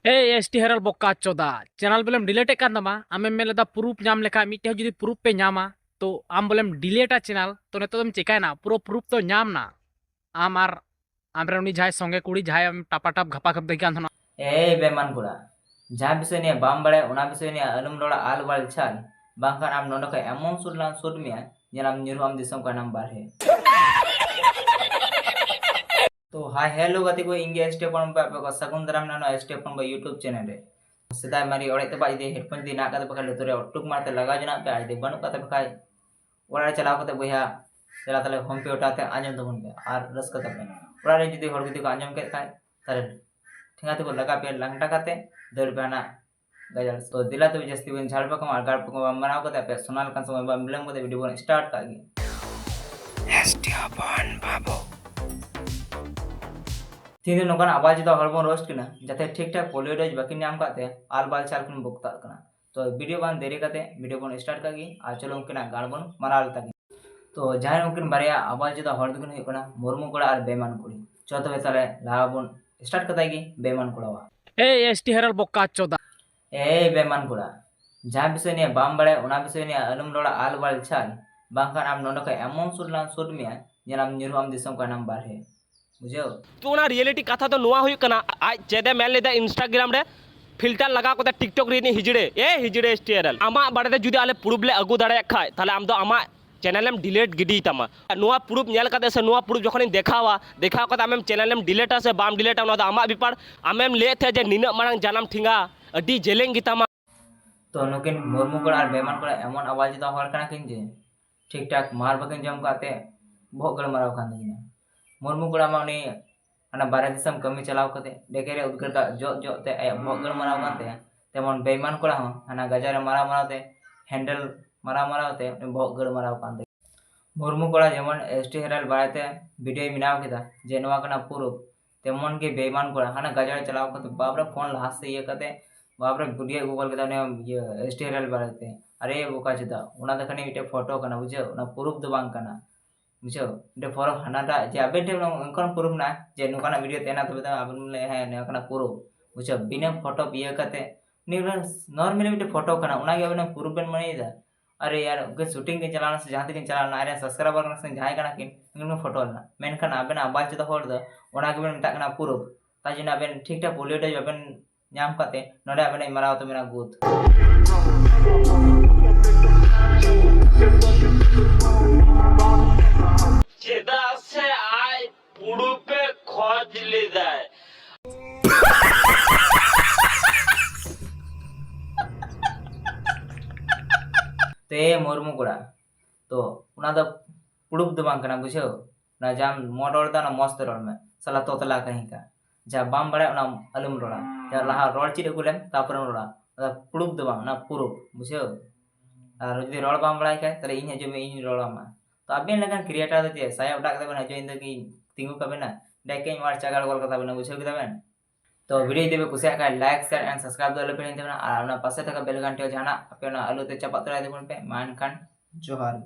ST हेरल बोका चोदा channel बोलेम delete कर दमा आमे मेलेदा प्रूफ नाम लेखा मिटे जुदी प्रूफ पे नामा तो आम बोलेम डिलीटा चैनल तो नेतो तुम चिकायना पूरा प्रूफ तो नाम ना आम आर आमरे उनी जाय संगे कुड़ी जाय टापाटाप घपा घप देखियान थना ए बेमान कुड़ा जहाँ विषय ने बाम बड़े उना विषय ने अलम रोड़ा आल वाल छाल बांखान आम नोनो का एमन सुरलान सुर मिया जनाम न्यूरु आम दिसम का नाम बारहे तो हाय हेलो गति को इंगे स्टेपन पे सगुन दराम नानो स्टेपन पे यूट्यूब चैनल रे सेदाय मारी ओड़े ते बाई दे हेडफोन दी ना का बखा लुतुर रे अटुक मारते लगा जना पे आई दे बनु का बखा ओड़ा रे चलाव कते बया चला तले होम पे उठाते आंजम तबन पे आर रस का पे ओड़ा रे जुदी हर गुदी को आंजम के खाय तारे ठिंगा ते को लगा पे लंगटा काते दर पे ना गजल तो दिला तो जस्ती बन झाड़ पे को आर पे को मनाव कते पे सोनाल का समय बा मिलम कते वीडियो बन स्टार्ट का गी एस्टेपन बाबू तीन नौकान आवाज दा हरबन रोस्ट किना जाते ठीक ठाक पोलियो डोज बाकी नाम काते आल बाल चाल कुन बुकता कना तो वीडियो बन देरी काते वीडियो बन स्टार्ट कागी आ चलो उनकिना गान बन मराल तागी तो जहां उनकिन बारिया आवाज दा हर दुकिन हुई कना मुर्मू कोड़ा और बेमान कुड़ी चौथा बेताले लाहा बन स्टार्ट कतागी बेमान कुड़ावा एसटी हेरल बोका चोदा ए बेमान कुड़ा जहां विषय ने बाम बड़े उना विषय ने अलम रोड़ा आल वाल छाल बांखान आम नोनो का एमन सुरलान सुर मिया जनाम न्यूरु आम दिसम का नाम बारहे बुझो तो ना रियलिटी कथा तो नुआ हुई कना आज चेदे मेल लेदा इंस्टाग्राम रे फिल्टर लगा को टिकटॉक रे हिजड़े हिजड़े स्टेरल आमा बाड़े जुदी आले प्रूफ ले अगु दाड़े खाय ताले आम दो आमा चैनलम डिलीट गिडी तमा नुआ प्रूफ नेल कते से नुआ प्रूफ जखन देखावा देखाव कते आमेम चैनलम डिलीट से बाम डिलीट ना दो आमा बिपार आमेम ले थे जे निना मांग जानम ठिंगा अडी जेलेंग गितामा तो नुकिन मुर्मू कोड़ा और बेमान कोड़ा एमन आवाज दा हर कना किन जे ठीक ठाक मार बकिन जम काते बहुत गड़ मराव खान दिना मुर्मू कोड़ा मा उनी अना बारे दिसम कमी चलाव कते डेके रे उद्गर का जो जो ते आय बहुत गड़ मराव काते तेमन बेमान कोड़ा हो अना गजार मराव मराव ते हैंडल मराव मराव ते बहुत गड़ मराव काते मुर्मू कोड़ा जेमन एसटी हेरल बायते वीडियो मिनाव केदा जे नवा कना प्रूफ तेमन के बेमान कोड़ा हना गजार चलाव कते बाबरा फोन लास्ट से ये कते बाबरा वीडियो गूगल केदा ने ये एसटी हेरल बायते अरे बोका चदा उना दखनी मिटे फोटो कना बुझो उना प्रूफ दो बांग कना बुझो मिटे फोरो हनाटा जे अबे टे उनकन प्रूफ ना जे नुकाना वीडियो तेना तबे अबन ले है ने कना प्रूफ बुझो बिना फोटो पिए कते निरन नॉर्मली मिटे फोटो कना उना के अबन प्रूफ बन मनेदा अरे यार उनके शूटिंग के चलाना से जहां तक चलाना अरे सब्सक्राइबर से जहां कना किन उनके फोटो ना मेनखान अबन आवाज द होड़ द उना के बन ता कना प्रूफ ताजिन अबन ठीक ठाक पोलियो डज अबन नाम काते नोडे अबन मराव तो मेरा गुत चेदा से आय पुडू पे खोज ले जाए ते मुर्मू कोड़ा तो उना द पुडुप द बांग कना बुझो ना जाम मोडोर दा ना मस्त रोड में सला तोतला कहीं का जा बाम बड़े उना अलुम रोड़ा जा लहा रोड चिड गुलेम तापर रोड़ा दा पुडुप द बांग ना पुरुप बुझो और जदी रोड बाम बड़ाई का तले इन जो में इन रोड़ा मा तो अबेन लगन क्रिएटर दे साया उडा के बना जो इन की तिंगु का बना डेके मार चगाड़ गोल का बना बुझो के बन तो वीडियो देबे कुसिया का लाइक शेयर एंड सब्सक्राइब दो लेपेन देबना और ना पासे तक बेल घंटे जाना अपना आलू ते चपात राय देबन पे मान खान जोहार।